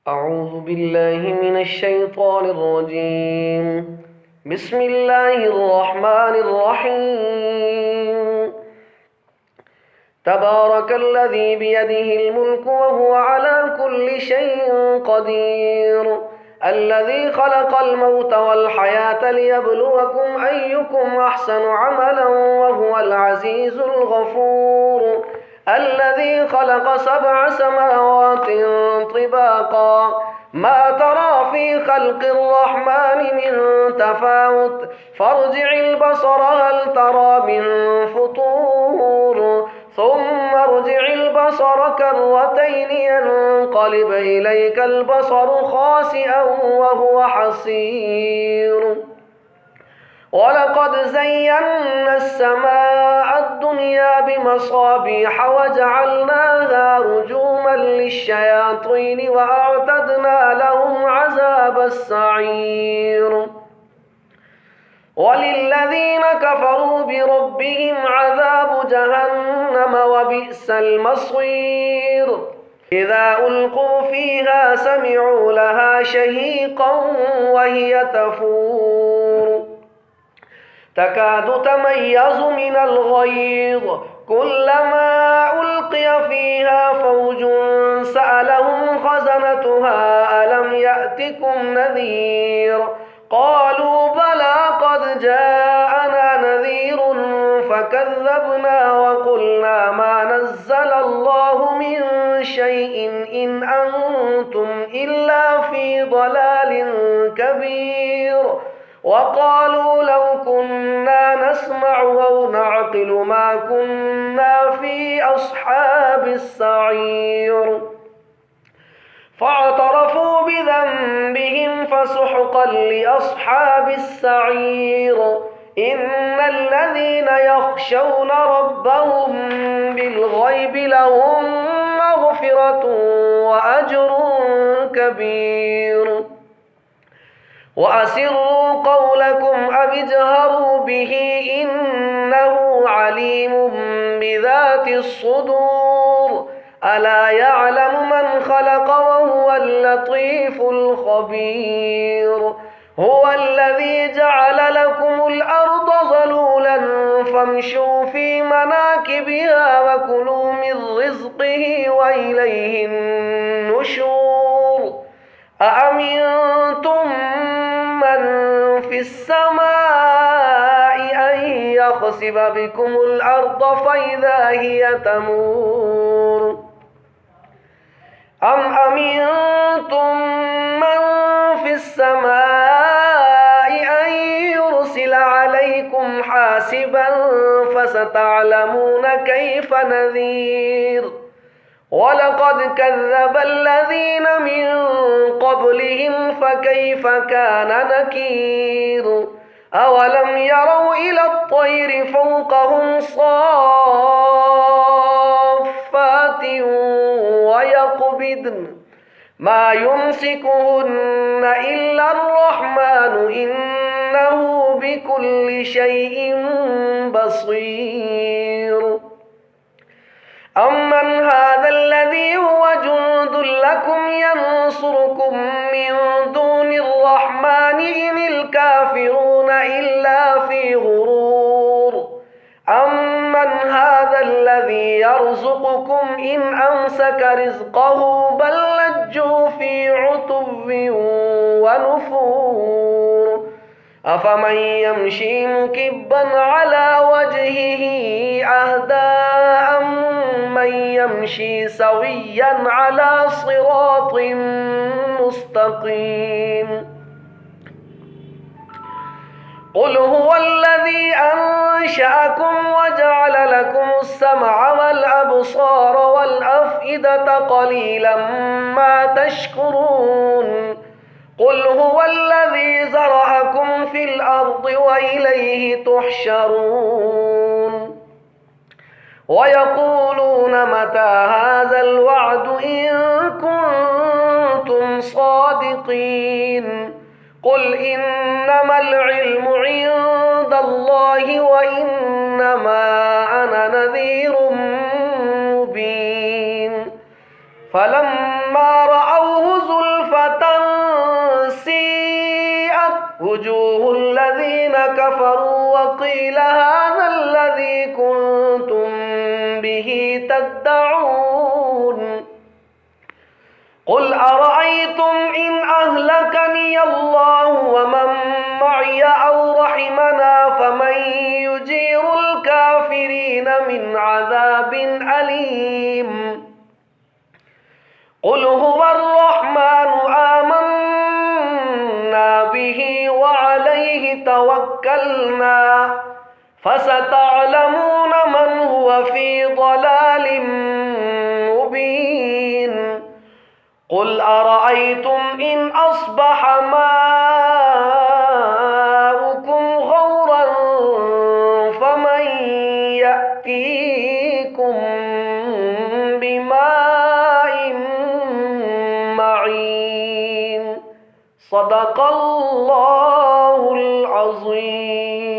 أعوذ بالله من الشيطان الرجيم. بسم الله الرحمن الرحيم. تبارك الذي بيده الملك وهو على كل شيء قدير، الذي خلق الموت والحياة ليبلوكم أيكم أحسن عملا وهو العزيز الغفور، الذي خلق 7 سماوات طباقا ما ترى في خلق الرحمن من تفاوت فارجع البصر هل ترى من فطور ثم ارجع البصر كرتين ينقلب إليك البصر خاسئا وهو حسير. ولقد زينا السماء الدنيا بمصابيح وجعلناها رجوما للشياطين وأعتدنا لهم عذاب السعير. وللذين كفروا بربهم عذاب جهنم وبئس المصير. إذا ألقوا فيها سمعوا لها شهيقا وهي تفور تكاد تميز من الغيظ كلما ألقي فيها فوج سألهم خزنتها ألم يأتكم نذير قالوا بلى قد جاءنا نذير فكذبنا وقلنا ما نزل الله من شيء إن أنتم إلا في ضلال كبير. وقالوا لو كنا نسمع أو نعقل ما كنا في أصحاب السعير. فاعترفوا بذنبهم فسحقا لأصحاب السعير. إن الذين يخشون ربهم بالغيب لهم مغفرة وأجر كبير. وأسروا قولكم أو اجهروا به إنه عليم بذات الصدور. ألا يعلم من خلق وهو اللطيف الخبير. هو الذي جعل لكم الأرض ذلولا فامشوا في مناكبها وكلوا من رزقه وإليه النشور. أأمنتم من في السماء أن يخسف بكم الأرض فإذا هي تمور أم أمنتم من في السماء أن يرسل عليكم حاسبا فستعلمون كيف نذير. ولقد كذب الذين من قبلهم فكيف كان نكير. أولم يروا إلى الطير فوقهم صافات ويقبضن ما يمسكهن إلا الرحمن إنه بكل شيء بصير. أمن هذا الذي هو جند لكم ينصركم من دون الرحمن إن الكافرون إلا في غرور. أمن هذا الذي يرزقكم إن أمسك رزقه بل لجوا في عتو ونفور. أفمن يمشي مكبا على وجهه أهدى أمن يمشي سويا على صراط مستقيم. قل هو الذي أنشأكم وجعل لكم السمع والأبصار والأفئدة قليلا ما تشكرون. قل هو الذي ذرأكم في الأرض وإليه تحشرون. ويقولون متى هذا الوعد إن كنتم صادقين. قل إنما العلم عند الله وإنما أنا نذير مبين. فلما رأوه زلفى وجوه الذين كفروا وقيل هذا الذي كنتم به تدعون قل أرأيتم إن أهلكني الله ومن معي أو رحمنا فمن يجير الكافرين من عذاب أليم قل هو الرحمن آمنا به وعليه توكلنا فستعلمون من هو في ضلال مبين قل أرأيتم إن أصبح ماؤكم غورا فمن يأتيكم بماء معين صدق الله العظيم.